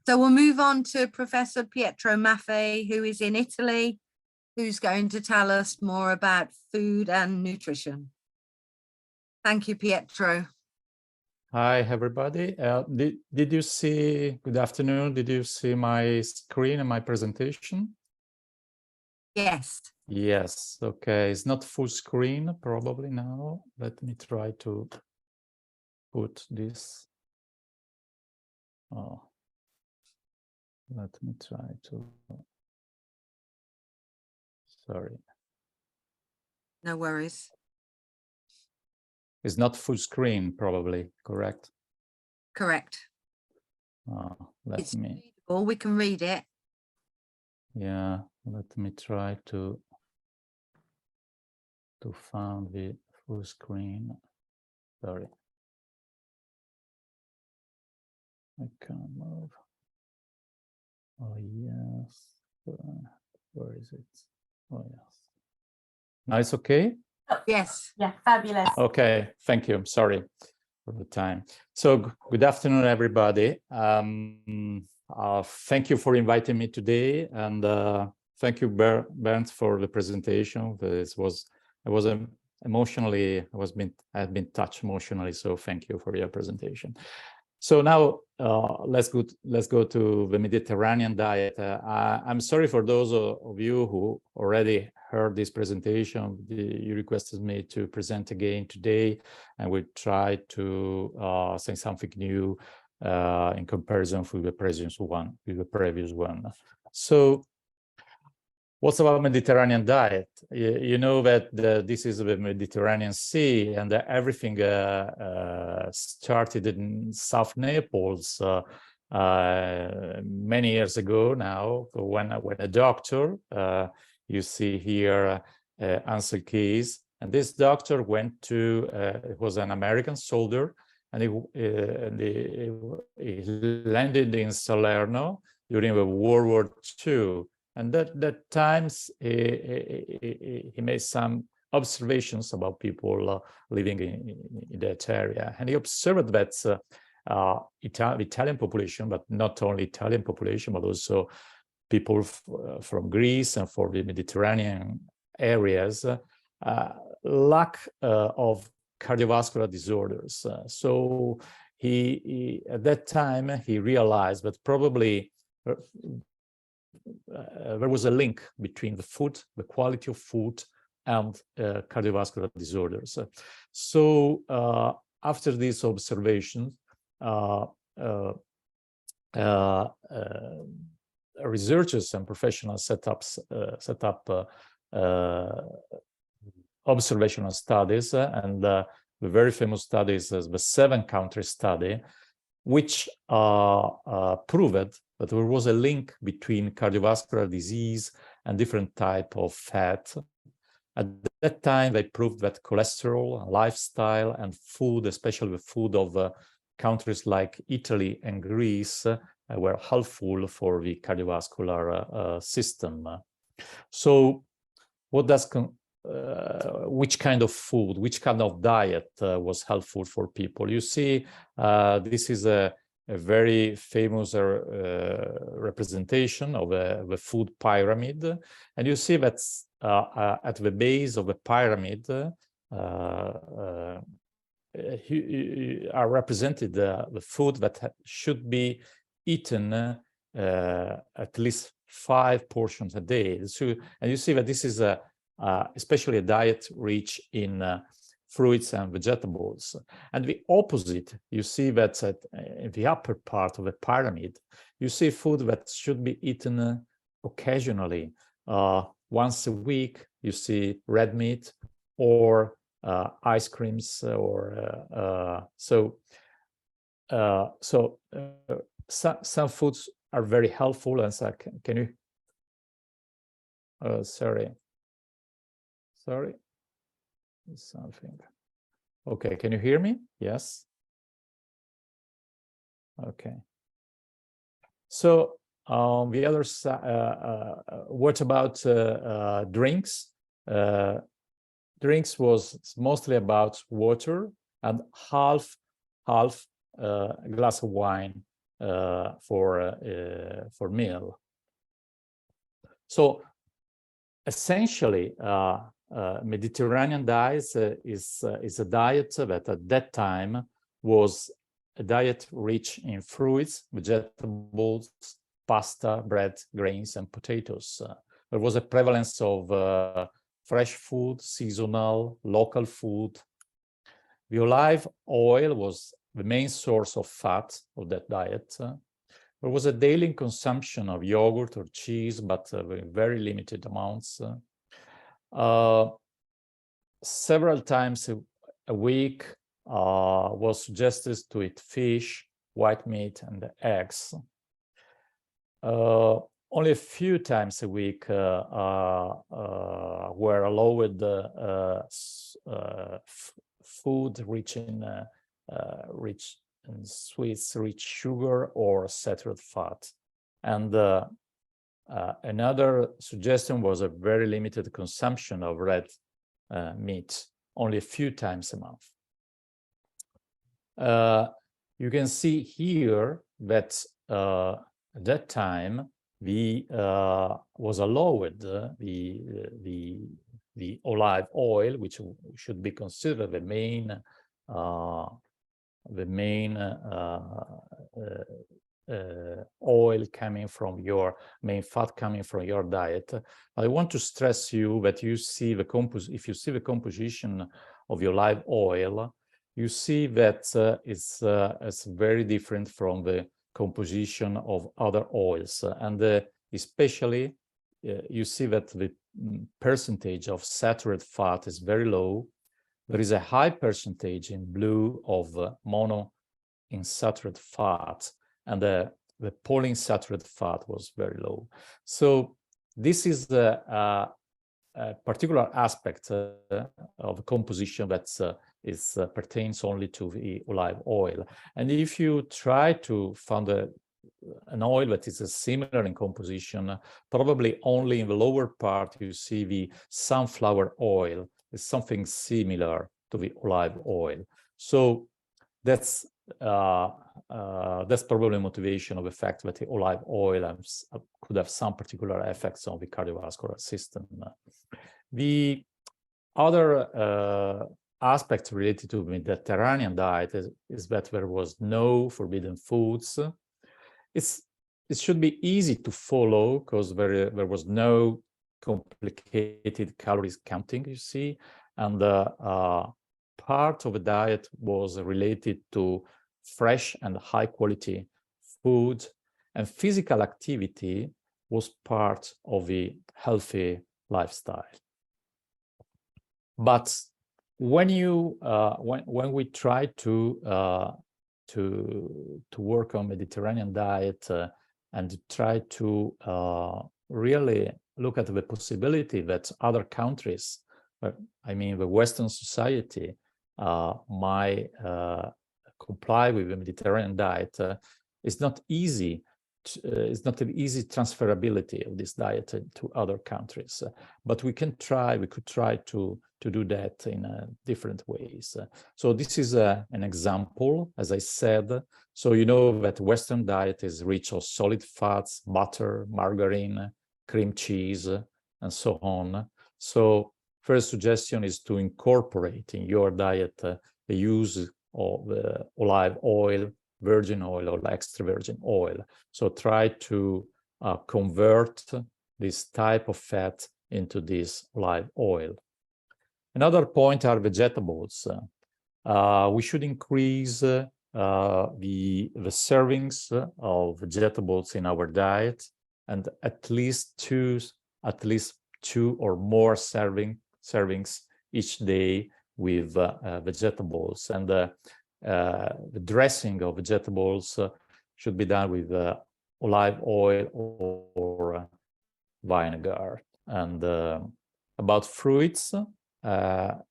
So we'll move on to Professor Pietro Maffei, who is in Italy, who's going to tell us more about food and nutrition. Thank you, Pietro. Hi, everybody. Did you see, good afternoon, did you see my screen and my presentation? Yes. Yes, okay. It's not full screen probably now. Let me try to put this. Oh, let me try to, sorry. No worries. It's not full screen probably, correct? Correct. Let me. Readable. We can read it. Yeah, let me try to find the full screen. Sorry. I can't move. Oh, yes. Where is it? Oh, yes. Now it's okay? Yes. Yeah, fabulous. Okay, thank you. Sorry for the time. So good afternoon, everybody. Thank you for inviting me today, and thank you, Bernd, for the presentation. I was emotionally, I had been touched emotionally. So thank you for your presentation. So now let's go to the Mediterranean diet. I'm sorry for those of you who already heard this presentation. You requested me to present again today, and we try to say something new in comparison with the previous one. So, what's about Mediterranean diet? You know that this is the Mediterranean Sea, and everything started in South Naples many years ago now, when a doctor, you see here Ansel Keys, and this doctor went to, it was an American soldier, and he landed in Salerno during the World War II. And that times he made some observations about people living in that area, and he observed that Italian population, but not only Italian population, but also people from Greece and for the Mediterranean areas lack of cardiovascular disorders. So he at that time he realized that probably there was a link between the food, the quality of food, and cardiovascular disorders. So after these observations, researchers and professionals set up observational studies, and the very famous studies is the 7-country study, which proved that there was a link between cardiovascular disease and different type of fat. At that time, they proved that cholesterol, lifestyle, and food, especially the food of countries like Italy and Greece, were helpful for the cardiovascular system. So, what does which kind of food, which kind of diet was helpful for people? You see, this is a very famous representation of the food pyramid, and you see that at the base of the pyramid are represented the food that should be eaten at least 5 portions a day. So, and you see that this is especially a diet rich in fruits and vegetables. And the opposite, you see that in the upper part of the pyramid, you see food that should be eaten occasionally. Once a week, you see red meat or ice creams, or some foods are very helpful. And so can you? Sorry, something. Okay, can you hear me? Yes. Okay. So the other side, what about drinks? Drinks was mostly about water and half glass of wine. for meal. So essentially, Mediterranean diet is a diet that at that time was a diet rich in fruits, vegetables, pasta, bread, grains, and potatoes. There was a prevalence of fresh food, seasonal, local food. The olive oil was the main source of fat of that diet. There was a daily consumption of yogurt or cheese, but very limited amounts. Several times a week was suggested to eat fish, white meat, and eggs. Only a few times a week were allowed food rich in sweets, rich sugar, or saturated fat. And another suggestion was a very limited consumption of red meat, only a few times a month. You can see here that at that time was allowed the olive oil, which should be considered the main oil coming from your main fat coming from your diet. I want to stress you that you see if you see the composition of your olive oil, you see that it's very different from the composition of other oils, and especially you see that the percentage of saturated fat is very low. There is a high percentage in blue of monounsaturated fat, and the polyunsaturated fat was very low. So this is a particular aspect of composition that pertains only to the olive oil. And if you try to find an oil that is similar in composition, probably only in the lower part you see the sunflower oil is something similar to the olive oil. So that's probably a motivation of the fact that the olive oil could have some particular effects on the cardiovascular system. The other aspect related to Mediterranean diet is that there was no forbidden foods. It should be easy to follow because there was no complicated calories counting, you see, and part of the diet was related to fresh and high quality food, and physical activity was part of the healthy lifestyle. But when you when we try to work on Mediterranean diet and try to really look at the possibility that other countries, I mean the Western society, might comply with the Mediterranean diet, it's not easy. It's not an easy transferability of this diet to other countries, but we could try to do that in different ways. So this is an example, as I said. So you know that Western diet is rich of solid fats, butter, margarine, cream cheese, and so on. So first suggestion is to incorporate in your diet the use of olive oil, virgin oil, or extra virgin oil. So try to convert this type of fat into this olive oil. Another point are vegetables. We should increase the servings of vegetables in our diet, and at least two or more servings each day with vegetables. And the dressing of vegetables should be done with olive oil or vinegar. And about fruits,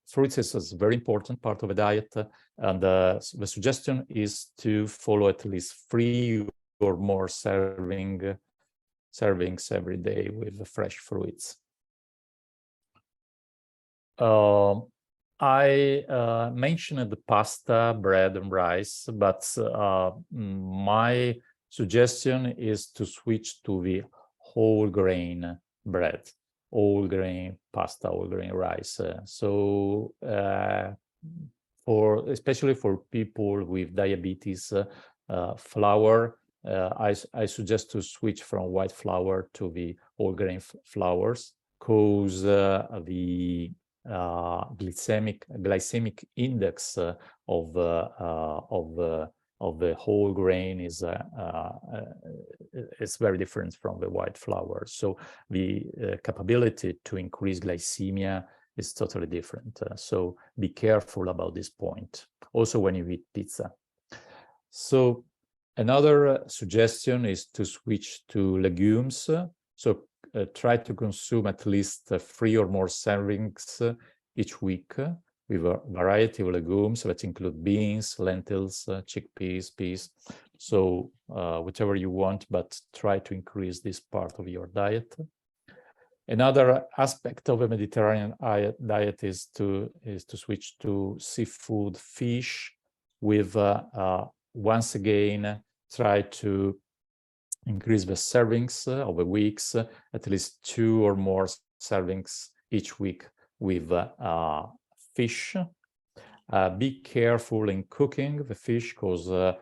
fruits is a very important part of a diet, and the suggestion is to follow at least 3 or more servings every day with fresh fruits. I mentioned the pasta, bread, and rice, but my suggestion is to switch to the whole grain bread, whole grain pasta, whole grain rice. Especially for people with diabetes, flour, I suggest to switch from white flour to the whole grain flours, because the glycemic index of the whole grain is very different from the white flour. So the capability to increase glycemia is totally different. So be careful about this point. Also, when you eat pizza. So another suggestion is to switch to legumes. So try to consume at least 3 or more servings each week with a variety of legumes that include beans, lentils, chickpeas, peas. So whichever you want, but try to increase this part of your diet. Another aspect of a Mediterranean diet is to switch to seafood, fish, with once again try to increase the servings over weeks, at least 2 or more servings each week with fish. Be careful in cooking the fish, because in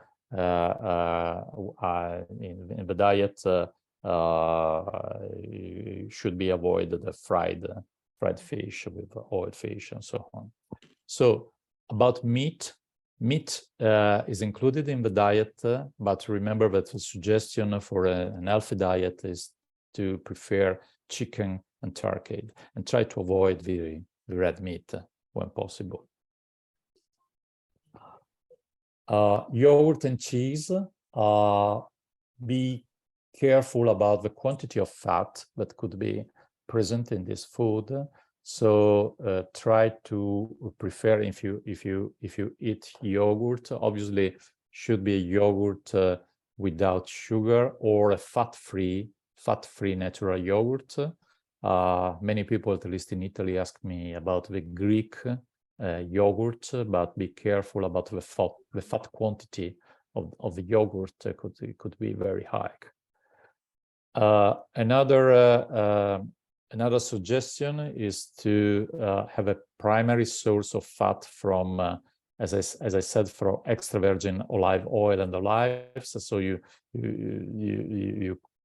the diet should be avoided the fried fish with oiled fish and so on. So about meat is included in the diet, but remember that the suggestion for an healthy diet is to prefer chicken and turkey, and try to avoid the red meat when possible. Yogurt and cheese, be careful about the quantity of fat that could be present in this food. So try to prefer, if you eat yogurt, obviously should be a yogurt without sugar, or a fat-free natural yogurt. Many people, at least in Italy, ask me about the Greek yogurt, but be careful about the fat quantity of the yogurt. Could be very high. Another suggestion is to have a primary source of fat from, as I said, from extra virgin olive oil and olives. So you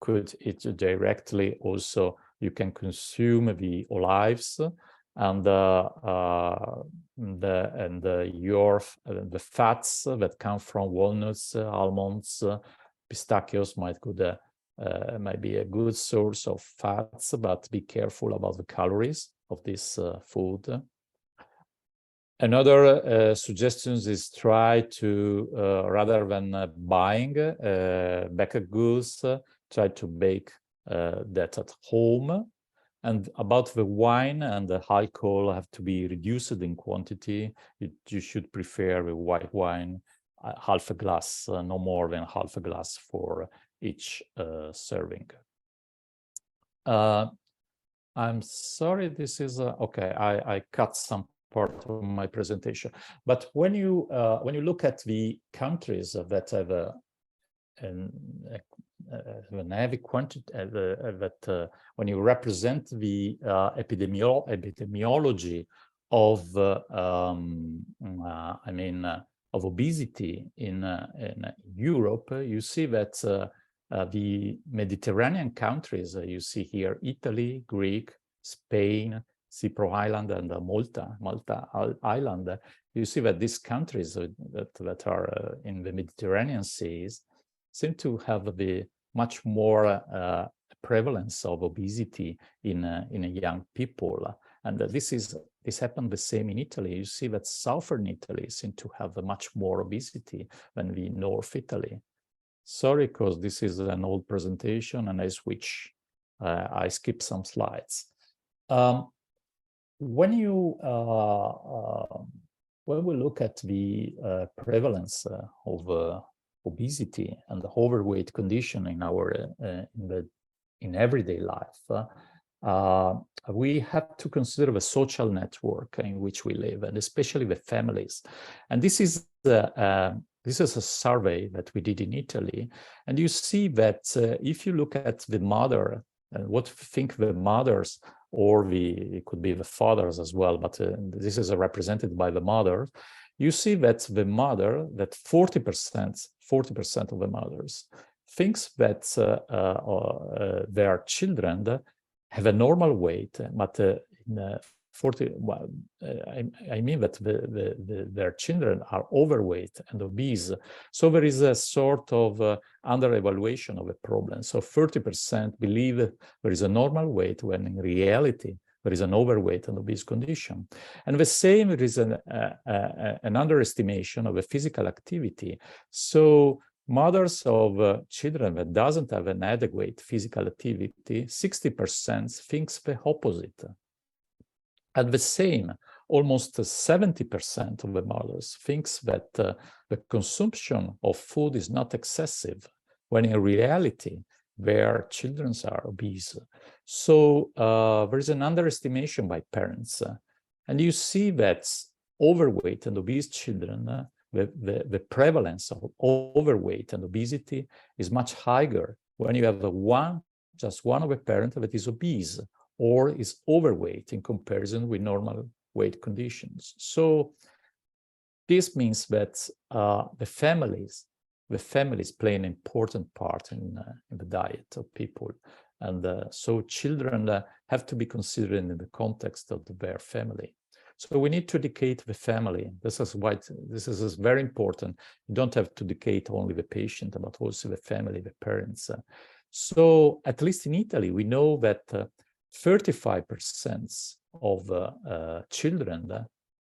could eat directly. Also, you can consume the olives, and the fats that come from walnuts, almonds, pistachios might be a good source of fats, but be careful about the calories of this food. Another suggestion is try to, rather than buying baked goods, try to bake that at home. And about the wine and the alcohol have to be reduced in quantity. You should prefer the white wine, half a glass, no more than half a glass for each serving. I'm sorry, this is okay. I cut some part of my presentation, but when you look at the countries that have an heavy quantity, that when you represent the epidemiology of of obesity in Europe, you see that the Mediterranean countries, you see here Italy, Greece, Spain, Cyprus Island, and Malta Island. You see that these countries that are in the Mediterranean seas seem to have the much more prevalence of obesity in young people, and this happened the same in Italy. You see that southern Italy seem to have much more obesity than the North Italy. Sorry, because this is an old presentation and I skip some slides. When we look at the prevalence of obesity and the overweight condition in our in everyday life, we have to consider the social network in which we live, and especially the families. And this is this is a survey that we did in Italy, and you see that if you look at the mother, what think the mothers, or it could be the fathers as well, but this is represented by the mother, you see that the mother, that 40% of the mothers thinks that their children have a normal weight, but in 40, well, I mean that their children are overweight and obese. So there is a sort of under-evaluation of a problem. So 30% believe there is a normal weight when in reality there is an overweight and obese condition. And the same, there is an underestimation of a physical activity. So mothers of children that doesn't have an adequate physical activity, 60% thinks the opposite. At the same, almost 70% of the mothers thinks that the consumption of food is not excessive, when in reality, their children are obese. So there is an underestimation by parents. And you see that overweight and obese children, the prevalence of overweight and obesity is much higher when you have just one of a parent that is obese or is overweight in comparison with normal weight conditions. So this means that the families play an important part in the diet of people. And so children have to be considered in the context of their family. So we need to educate the family. This is very important. You don't have to educate only the patient, but also the family, the parents. So at least in Italy, we know that 35% of children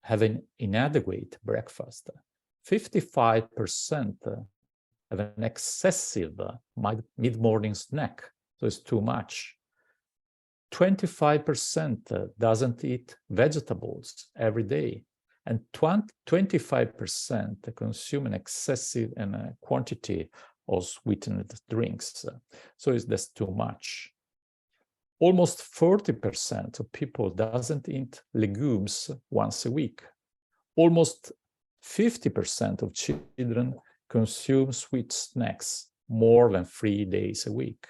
have an inadequate breakfast. 55% have an excessive mid-morning snack, so it's too much. 25% doesn't eat vegetables every day, and 25% consume an excessive quantity of sweetened drinks. So that's too much. Almost 40% of people doesn't eat legumes once a week. Almost 50% of children consume sweet snacks more than 3 days a week.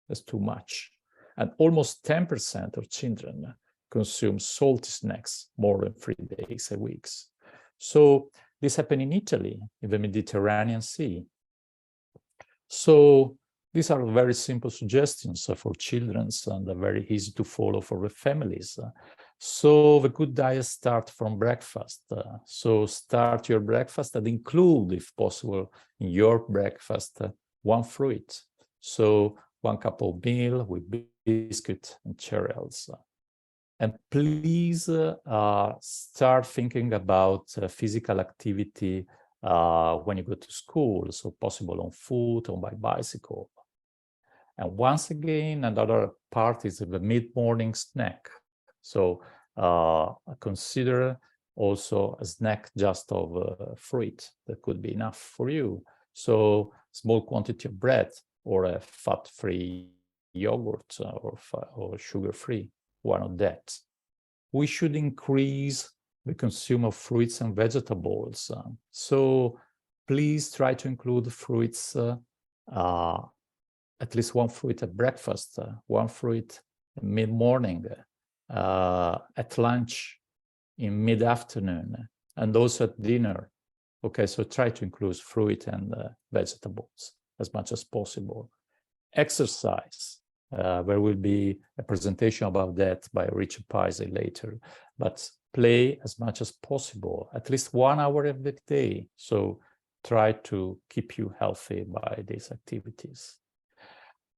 That's too much. And almost 10% of children consume salty snacks more than 3 days a week. So this happened in Italy, in the Mediterranean Sea. So these are very simple suggestions for children and very easy to follow for the families. So the good diet starts from breakfast. So start your breakfast and include, if possible, in your breakfast, one fruit. So 1 cup of meal with biscuit and cereals. And please start thinking about physical activity when you go to school, so possible on foot or by bicycle. And once again, another part is the mid-morning snack. So consider also a snack just of fruit that could be enough for you. So small quantity of bread or a fat-free yogurt or sugar-free, one of that. We should increase the consume of fruits and vegetables. So please try to include fruits, at least one fruit at breakfast, one fruit mid-morning, at lunch, in mid-afternoon, and also at dinner. Okay, so try to include fruit and vegetables as much as possible. Exercise. There will be a presentation about that by Richard Paisley later, but play as much as possible, at least 1 hour every day. So try to keep you healthy by these activities.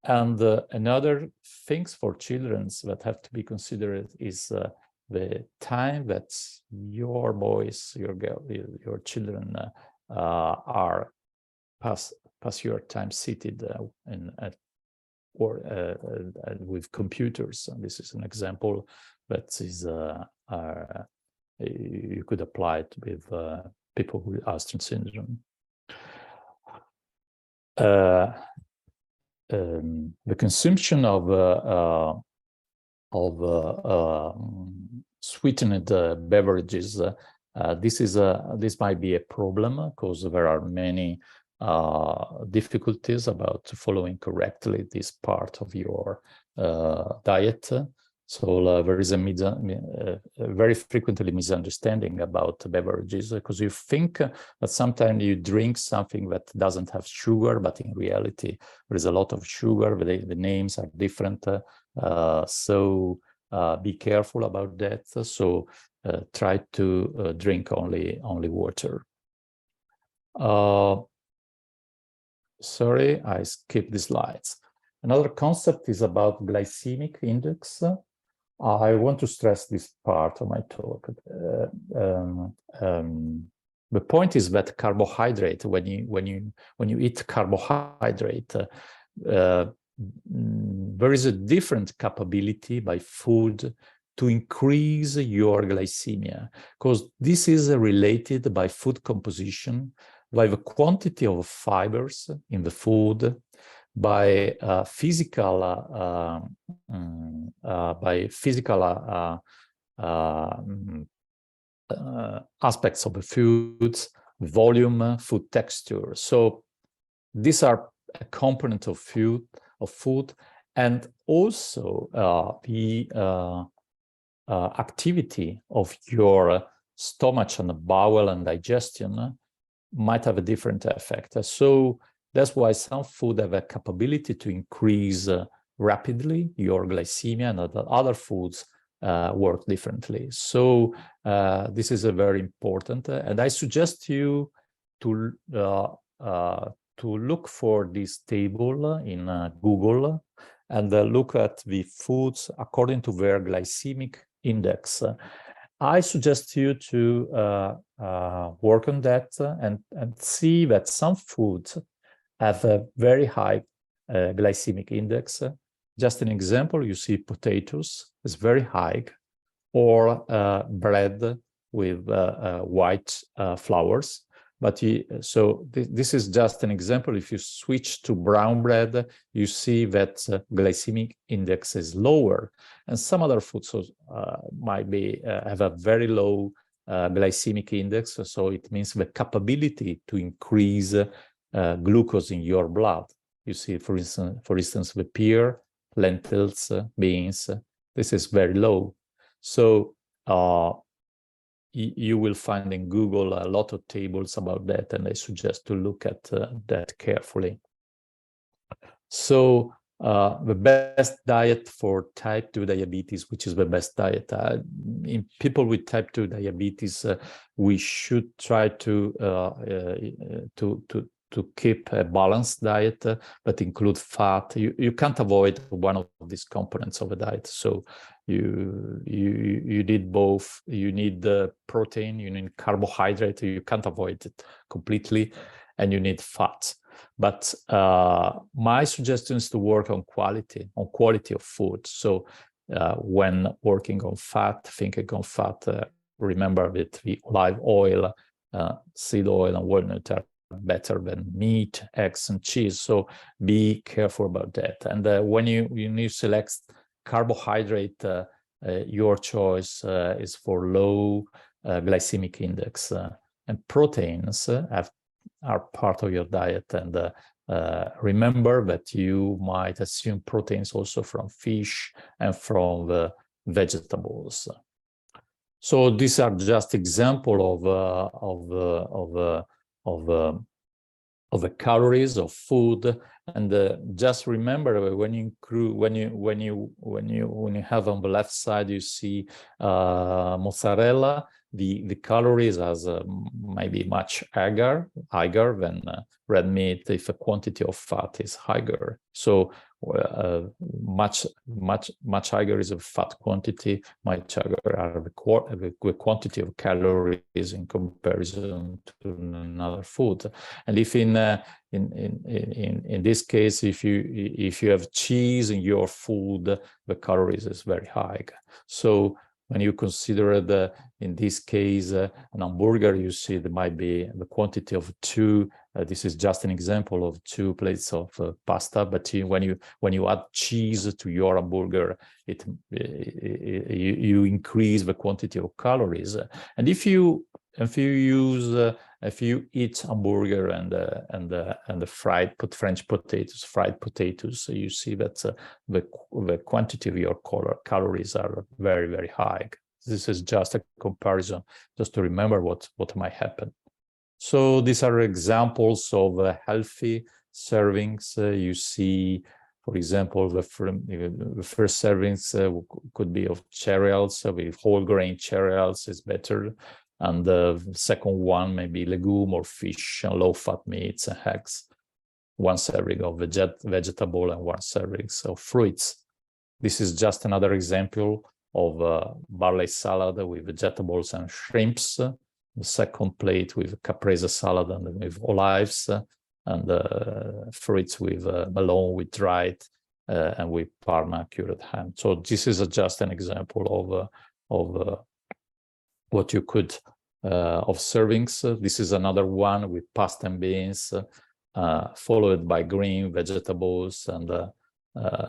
And another things for children that have to be considered is the time that your boys, your girl, your children are pass your time seated with computers. And this is an example that is you could apply it with people with Aston syndrome. The consumption of sweetened beverages This might be a problem because there are many difficulties about following correctly this part of your diet. So there is a very frequently misunderstanding about beverages, because you think that sometimes you drink something that doesn't have sugar, but in reality there is a lot of sugar. The names are different, so be careful about that. So try to drink only water. Sorry, I skipped the slides. Another concept is about glycemic index. I want to stress this part of my talk. The point is that carbohydrate, when you eat carbohydrate, there is a different capability by food to increase your glycemia, because this is related by food composition, by the quantity of fibers in the food, by physical aspects of the foods, volume, food texture. So these are a component of food, and also the activity of your stomach and bowel and digestion might have a different effect. So that's why some food have a capability to increase rapidly your glycemia, and other foods work differently. So this is a very important, and I suggest you to look for this table in Google and look at the foods according to their glycemic index. I suggest you to work on that and see that some foods have a very high glycemic index. Just an example, you see potatoes is very high, or bread with white flours. But so this is just an example. If you switch to brown bread, you see that glycemic index is lower, and some other foods might be have a very low glycemic index. So it means the capability to increase glucose in your blood. You see, for instance, the pear, lentils, beans. This is very low. So you will find in Google a lot of tables about that, and I suggest to look at that carefully. So the best diet for type 2 diabetes, which is the best diet? In people with type 2 diabetes, we should try to keep a balanced diet, but include fat. You can't avoid one of these components of a diet. So you need both. You need the protein, you need carbohydrate. You can't avoid it completely, and you need fat. But my suggestion is to work on quality of food. So when working on fat, thinking on fat, remember that the olive oil, seed oil, and walnut are better than meat, eggs, and cheese. So be careful about that. And when you select carbohydrate, your choice is for low glycemic index, and proteins are part of your diet. And remember that you might assume proteins also from fish and from the vegetables. So these are just example of the calories of food, and just remember when you have on the left side you see mozzarella, the calories as maybe much higher than red meat if the quantity of fat is higher. So much higher is a fat quantity, much higher are the quantity of calories in comparison to another food. And if in this case, if you have cheese in your food, the calories is very high. So when you consider in this case, an hamburger, you see there might be the quantity of 2. This is just an example of 2 plates of pasta. But when you add cheese to your hamburger, you increase the quantity of calories. And if you eat hamburger and the French fried potatoes, so you see that the quantity of your calories are very, very high. This is just a comparison, just to remember what might happen. So these are examples of healthy servings. You see, for example, the first servings could be of cereals. With whole grain cereals is better. And the second one may be legume or fish and low-fat meats and eggs. 1 serving of vegetable and 1 serving of fruits. This is just another example of barley salad with vegetables and shrimps. The second plate with caprese salad and with olives, and fruits with melon with dried and with Parma cured ham. So this is just an example of what you could of servings. This is another one with pasta and beans, followed by green vegetables and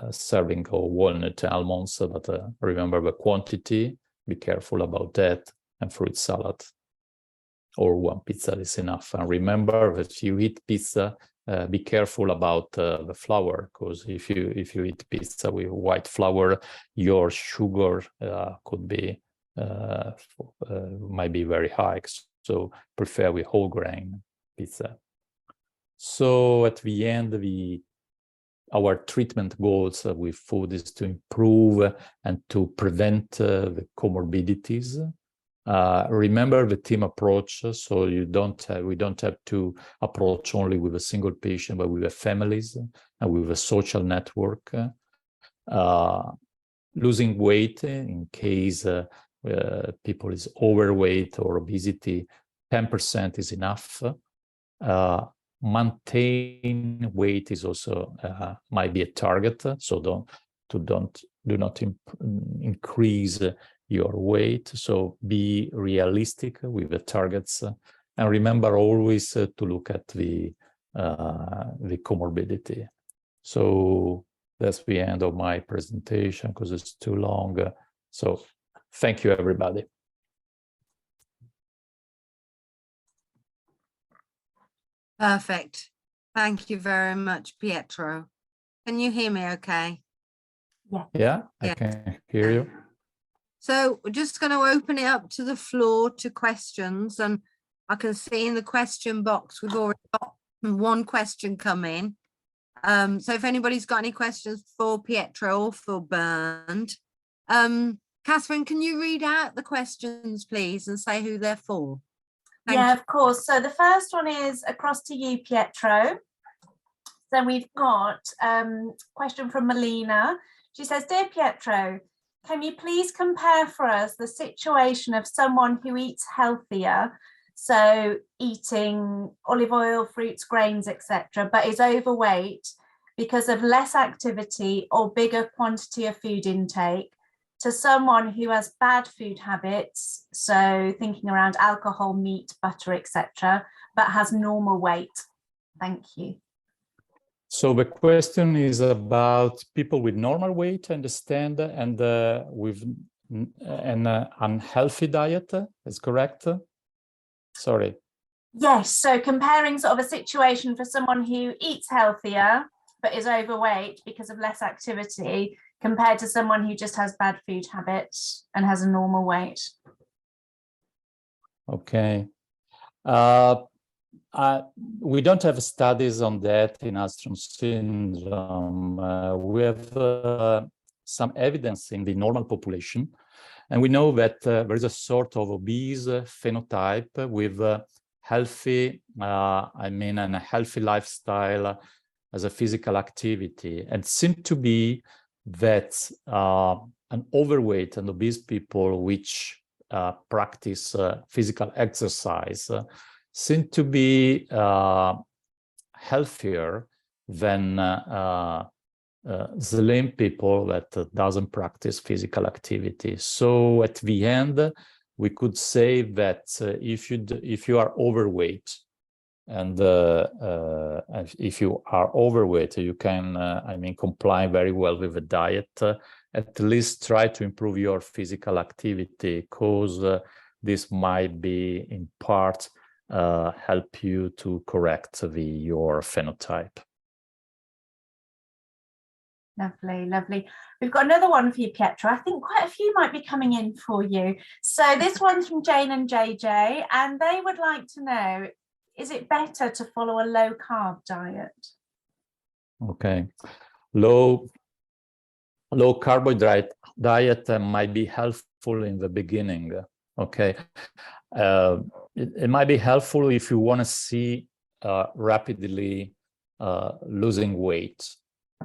serving of walnut almonds. But remember the quantity, be careful about that, and fruit salad. Or 1 pizza is enough. And remember that if you eat pizza, be careful about the flour, because if you eat pizza with white flour, your sugar could be might be very high. So prefer with whole grain pizza. So at the end, our treatment goals with food is to improve and to prevent the comorbidities. Remember the team approach, so we don't have to approach only with a single patient, but with the families and with a social network. Losing weight in case people is overweight or obesity, 10% is enough. Maintain weight is also might be a target, so do not increase your weight. So be realistic with the targets, and remember always to look at the comorbidity. So that's the end of my presentation because it's too long. So thank you, everybody. Perfect. Thank you very much, Pietro. Can you hear me okay? Yeah, I can hear you. So we're just going to open it up to the floor to questions. And I can see in the question box, we've already got 1 question come in. So if anybody's got any questions for Pietro or for Bernd, Catherine, can you read out the questions, please, and say who they're for? Thank you. Of course. So the first one is across to you, Pietro. So we've got a question from Melina. She says, "Dear Pietro, can you please compare for us the situation of someone who eats healthier, so eating olive oil, fruits, grains, etc., but is overweight because of less activity or bigger quantity of food intake, to someone who has bad food habits, so thinking around alcohol, meat, butter, etc., but has normal weight? Thank you." So the question is about people with normal weight, I understand, and with an unhealthy diet, is correct? Sorry. Yes, so comparing sort of a situation for someone who eats healthier but is overweight because of less activity compared to someone who just has bad food habits and has a normal weight. Okay. We don't have studies on that in Alström syndrome. We have some evidence in the normal population, and we know that there is a sort of obese phenotype with healthy, and a healthy lifestyle as a physical activity. And seems to be that an overweight and obese people which practice physical exercise seem to be healthier than slim people that doesn't practice physical activity. So at the end, we could say that if you are overweight, and if you are overweight, you can, I mean, comply very well with the diet. At least try to improve your physical activity, because this might be in part help you to correct your phenotype. Lovely, lovely. We've got another one for you, Pietro. I think quite a few might be coming in for you. So this one's from Jane and JJ, and they would like to know, is it better to follow a low carb diet? Okay. Low carbohydrate diet might be helpful in the beginning. Okay. It might be helpful if you want to see rapidly losing weight.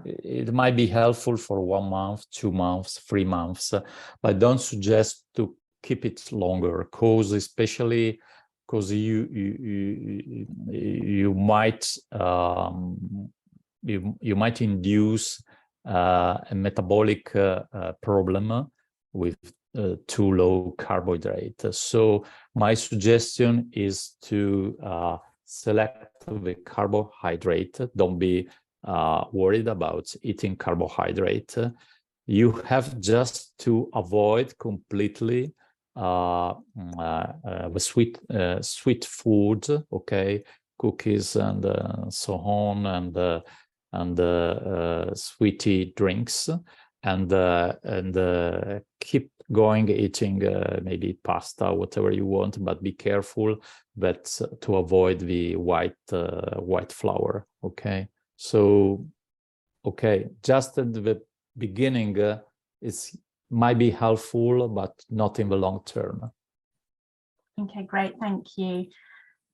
It might be helpful for 1 month, 2 months, 3 months, but don't suggest to keep it longer, especially because you might induce a metabolic problem with too low carbohydrate. So my suggestion is to select the carbohydrate. Don't be worried about eating carbohydrate. You have just to avoid completely the sweet food, okay, cookies and so on, and sweetie drinks, and keep going eating maybe pasta, whatever you want, but be careful that to avoid the white flour, okay. So, okay, just at the beginning, it might be helpful, but not in the long term. Okay, great, thank you.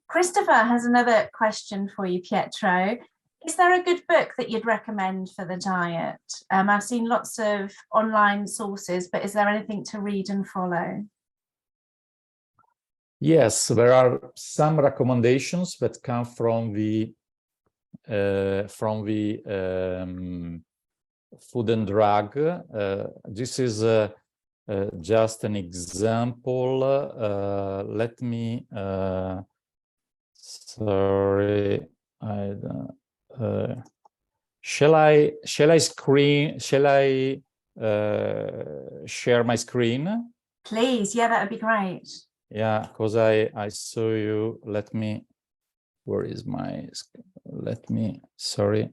Christopher has another question for you, Pietro. Is there a good book that you'd recommend for the diet? I've seen lots of online sources, but is there anything to read and follow? Yes, there are some recommendations that come from the Food and Drug. This is just an example. Let me, sorry, shall I share my screen? Please, yeah, that would be great. Yeah, because I saw you. Let me, where is my, let me, sorry,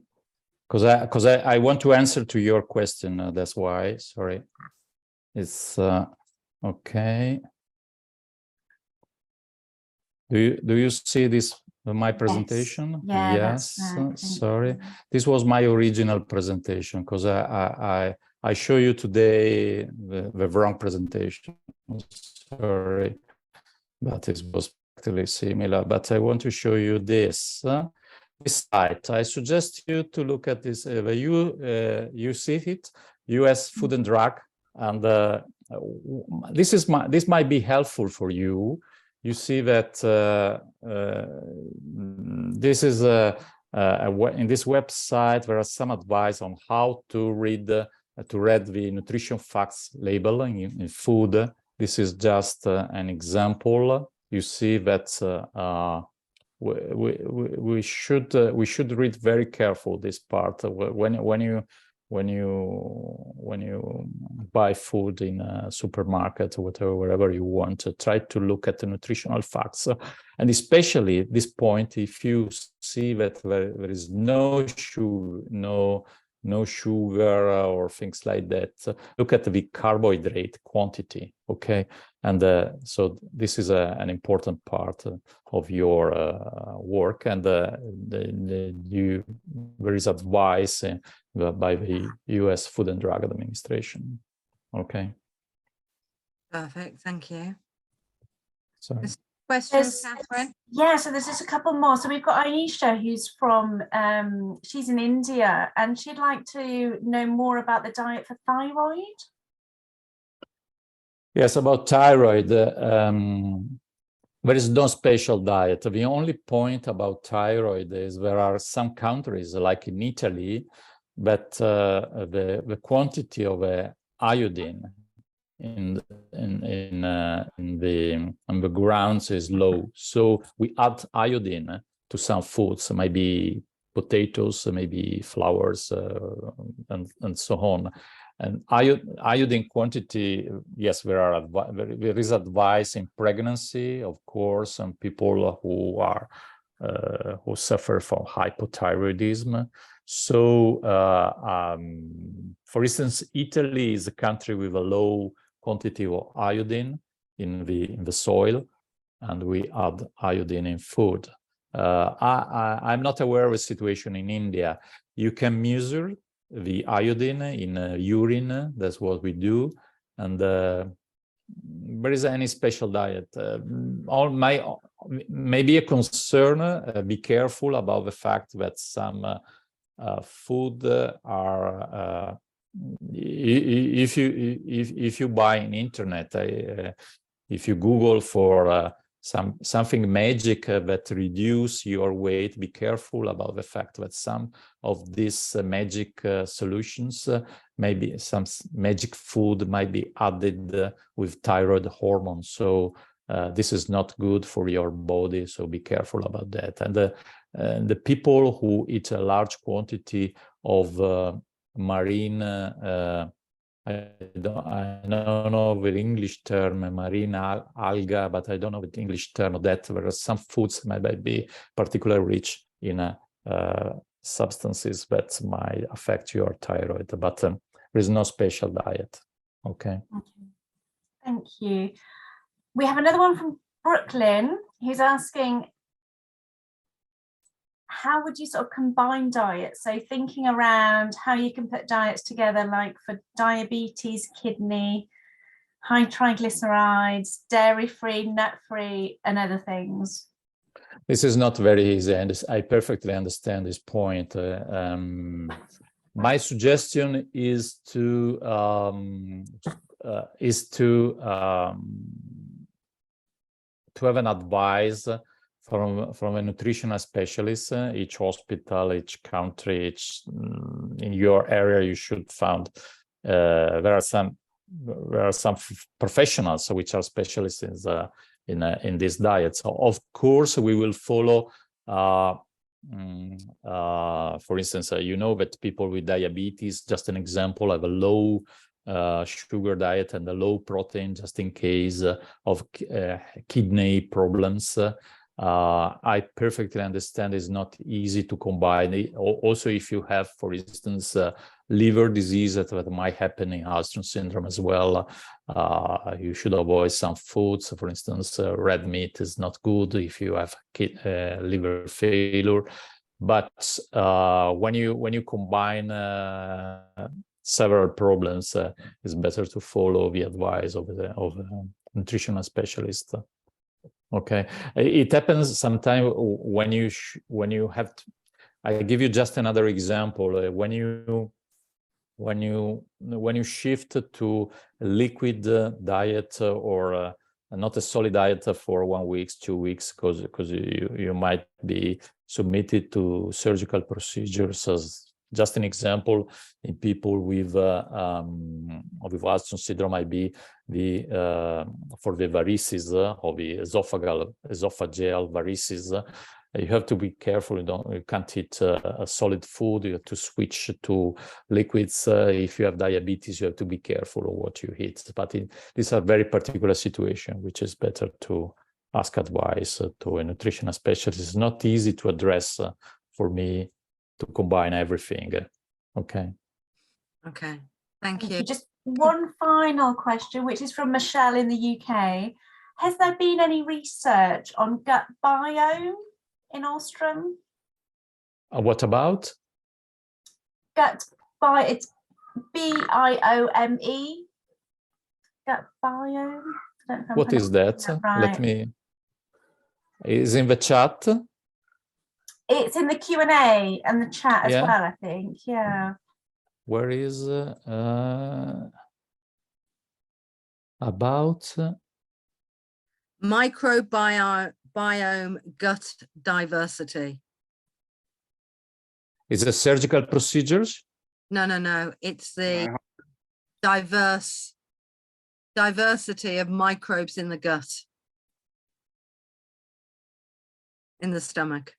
because I want to answer to your question. That's why, sorry. It's okay. Do you see this, my presentation? Yes, yeah, yes. Sorry, you. this was my original presentation, because I show you today the wrong presentation. Sorry, but it was actually similar. But I want to show you this. This site. I suggest you to look at this. You see it, U.S. Food and Drug, and this might be helpful for you. You see that this is in this website. There are some advice on how to read the nutrition facts label in food. This is just an example. You see that. We should read very careful this part when you buy food in a supermarket or wherever you want to try to look at the nutritional facts, and especially this point, if you see that there is no sugar or things like that, look at the carbohydrate quantity, okay. And so this is an important part of your work, and there is advice by the U.S. Food and Drug Administration. Okay. Perfect. Thank you. Sorry. Questions, Catherine? Yeah, so there's just a couple more. So we've got Aisha, who's from, she's in India, and she'd like to know more about the diet for thyroid. Yes, about thyroid, there is no special diet. The only point about thyroid is there are some countries, like in Italy, but the quantity of iodine in the grounds is low. So we add iodine to some foods, maybe potatoes, maybe flowers, and so on. And iodine quantity, yes, there is advice in pregnancy, of course, and people who are who suffer from hypothyroidism. So, for instance, Italy is a country with a low quantity of iodine in the soil, and we add iodine in food. I'm not aware of a situation in India. You can measure the iodine in urine. That's what we do, and there is any special diet. Maybe a concern. Be careful about the fact that some food are if you buy on internet, if you Google for something magic that reduce your weight, be careful about the fact that some of these magic solutions, maybe some magic food might be added with thyroid hormone. So this is not good for your body. So be careful about that. And the people who eat a large quantity of marine, I don't know the English term, marine alga, but I don't know the English term of that. There are some foods that might be particularly rich in substances that might affect your thyroid, but there is no special diet. Okay. Thank you. We have another one from Brooklyn who's asking, how would you sort of combine diets? So thinking around how you can put diets together, like for diabetes, kidney, high triglycerides, dairy-free, nut-free, and other things. This is not very easy, and I perfectly understand this point. My suggestion is to have an advice from a nutritional specialist. Each hospital, each country, in your area, you should find there are some professionals which are specialists in this diet. So of course we will follow. For instance, you know that people with diabetes, just an example, have a low sugar diet and a low protein, just in case of kidney problems. I perfectly understand it's not easy to combine it. Also, if you have, for instance, liver disease that might happen in Alström syndrome as well, you should avoid some foods. For instance, red meat is not good if you have liver failure. But when you combine several problems, it's better to follow the advice of a nutritional specialist. Okay, it happens sometimes when you have to, I give you just another example. When you shift to a liquid diet or not a solid diet for 1 week, 2 weeks, because you might be submitted to surgical procedures. As just an example, in people with Alström syndrome, might be for the varices or the esophageal varices. You have to be careful. You can't eat a solid food. You have to switch to liquids. If you have diabetes, you have to be careful of what you eat. But these are very particular situations, which is better to ask advice to a nutritional specialist. It's not easy to address for me to combine everything. Okay. Okay. Thank you. Just one final question, which is from Michelle in the UK. Has there been any research on gut biome in Alström? What about? Gut biome, it's B-I-O-M-E. Gut biome. I don't know if I'm What is that? that right. Let me. Is in the chat. It's in the Q&A and the chat as Yeah. well, I think. Yeah. Where is about Microbiome gut diversity. is a surgical procedures? No. It's the diversity of microbes in the gut, in the stomach.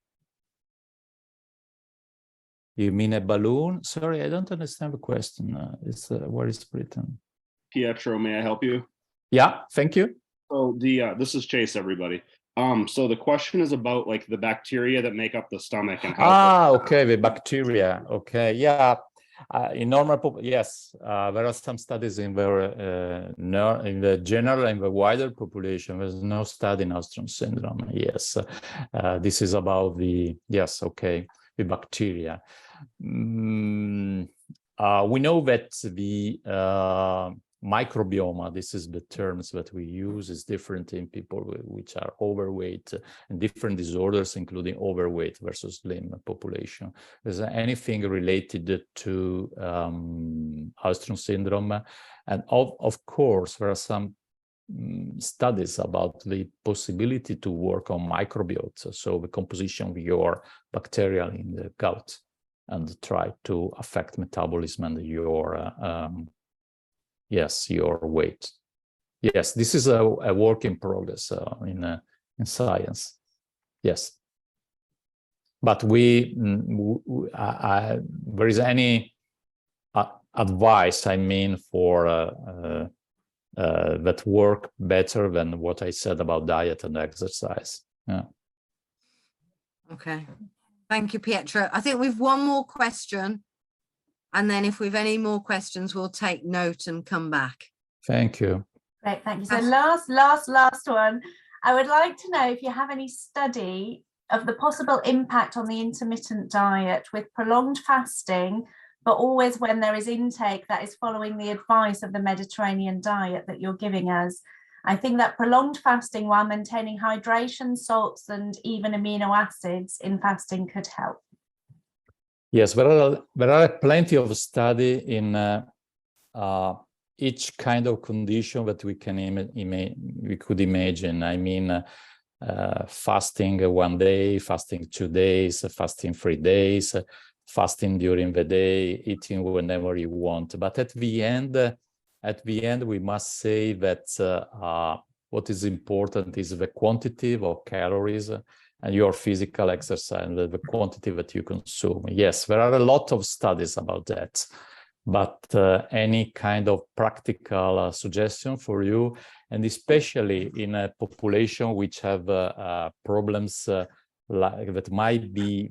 You mean a balloon? Sorry, I don't understand the question. It's where is Britain? Pietro, may I help you? Yeah, thank you. So this is Chase, everybody. So the question is about like the bacteria that make up the stomach and how. Okay, the bacteria. Okay, yeah. In normal, yes, there are some studies in the general and the wider population. There's no study in Ostrom syndrome. Yes, this is about the the bacteria. We know that the microbiome, this is the terms that we use, is different in people which are overweight and different disorders, including overweight versus slim population. Is there anything related to Ostrom syndrome? And of course, there are some studies about the possibility to work on microbiotes, so the composition of your bacteria in the gut, and try to affect metabolism and your your weight. Yes, this is a work in progress in science. Yes, but there is any advice, I mean, for that work better than what I said about diet and exercise. Yeah. Okay, thank you, Pietro. I think we've one more question, and then if we've any more questions, we'll take note and come back. Thank you. Great, thank you. So last one. I would like to know if you have any study of the possible impact on the intermittent diet with prolonged fasting, but always when there is intake that is following the advice of the Mediterranean diet that you're giving us. I think that prolonged fasting while maintaining hydration, salts, and even amino acids in fasting could help. Yes, there are plenty of study in each kind of condition that we could imagine. I mean, fasting 1 day, fasting 2 days, fasting 3 days, fasting during the day, eating whenever you want. But at the end, we must say that what is important is the quantity of calories and your physical exercise, and the quantity that you consume. Yes, there are a lot of studies about that, but any kind of practical suggestion for you, and especially in a population which have problems like that might be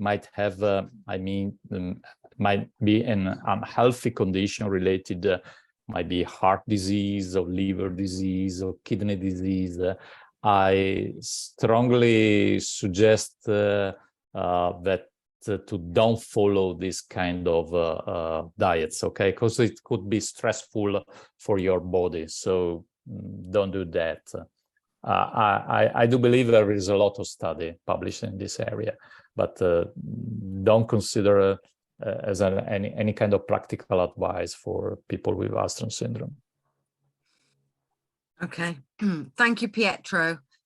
an unhealthy condition related, might be heart disease or liver disease or kidney disease. I strongly suggest that to don't follow this kind of diets, okay? Because it could be stressful for your body. So don't do that. I do believe there is a lot of study published in this area, but don't consider as any kind of practical advice for people with Ostrom syndrome. Okay, thank you, Pietro.